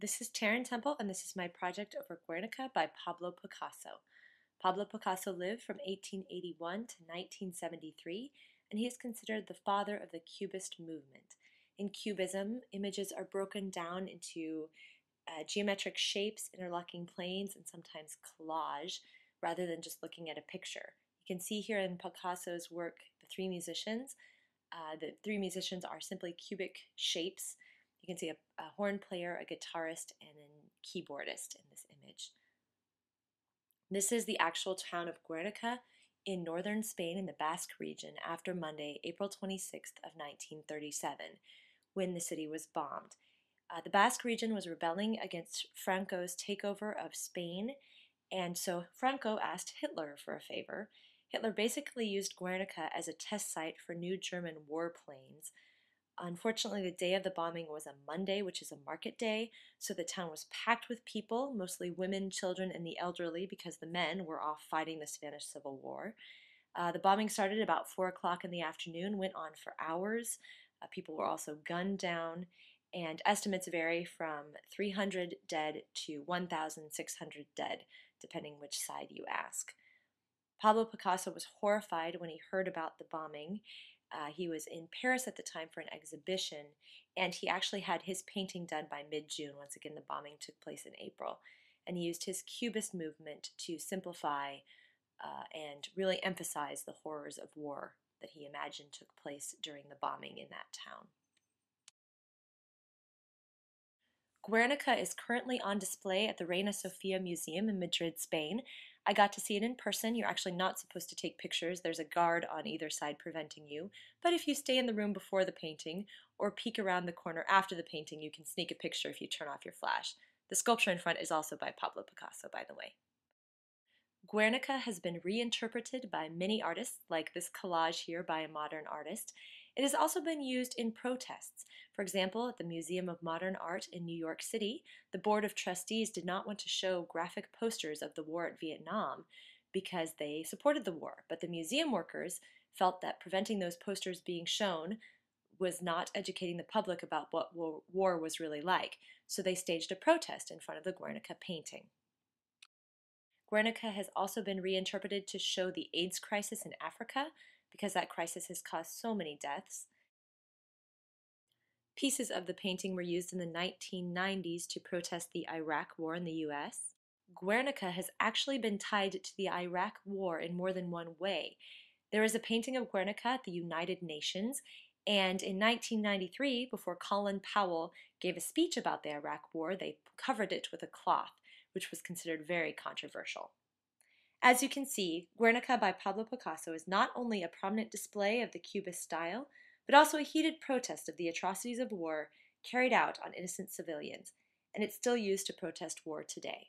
This is Taryn Temple, and this is my project over Guernica by Pablo Picasso. Pablo Picasso lived from 1881 to 1973, and he is considered the father of the Cubist movement. In Cubism, images are broken down into geometric shapes, interlocking planes, and sometimes collage, rather than just looking at a picture. You can see here in Picasso's work the three musicians. The three musicians are simply cubic shapes. You can see a horn player, a guitarist, and a keyboardist in this image. This is the actual town of Guernica in northern Spain in the Basque region after Monday, April 26th of 1937, when the city was bombed. The Basque region was rebelling against Franco's takeover of Spain, and so Franco asked Hitler for a favor. Hitler basically used Guernica as a test site for new German warplanes. Unfortunately, the day of the bombing was a Monday, which is a market day, so the town was packed with people, mostly women, children, and the elderly, because the men were off fighting the Spanish Civil War. The bombing started about 4 o'clock in the afternoon, went on for hours. People were also gunned down, and estimates vary from 300 dead to 1,600 dead, depending which side you ask. Pablo Picasso was horrified when he heard about the bombing. He was in Paris at the time for an exhibition, and he actually had his painting done by mid-June. Once again, the bombing took place in April. And he used his Cubist movement to simplify and really emphasize the horrors of war that he imagined took place during the bombing in that town. Guernica is currently on display at the Reina Sofia Museum in Madrid, Spain. I got to see it in person. You're actually not supposed to take pictures. There's a guard on either side preventing you. But if you stay in the room before the painting or peek around the corner after the painting, you can sneak a picture if you turn off your flash. The sculpture in front is also by Pablo Picasso, by the way. Guernica has been reinterpreted by many artists, like this collage here by a modern artist. It has also been used in protests. For example, at the Museum of Modern Art in New York City, the Board of Trustees did not want to show graphic posters of the war at Vietnam because they supported the war, but the museum workers felt that preventing those posters being shown was not educating the public about what war was really like, so they staged a protest in front of the Guernica painting. Guernica has also been reinterpreted to show the AIDS crisis in Africa because that crisis has caused so many deaths. Pieces of the painting were used in the 1990s to protest the Iraq War in the US. Guernica has actually been tied to the Iraq War in more than one way. There is a painting of Guernica at the United Nations, and in 1993, before Colin Powell gave a speech about the Iraq War, they covered it with a cloth, which was considered very controversial. As you can see, Guernica by Pablo Picasso is not only a prominent display of the Cubist style, but also a heated protest of the atrocities of war carried out on innocent civilians, and it's still used to protest war today.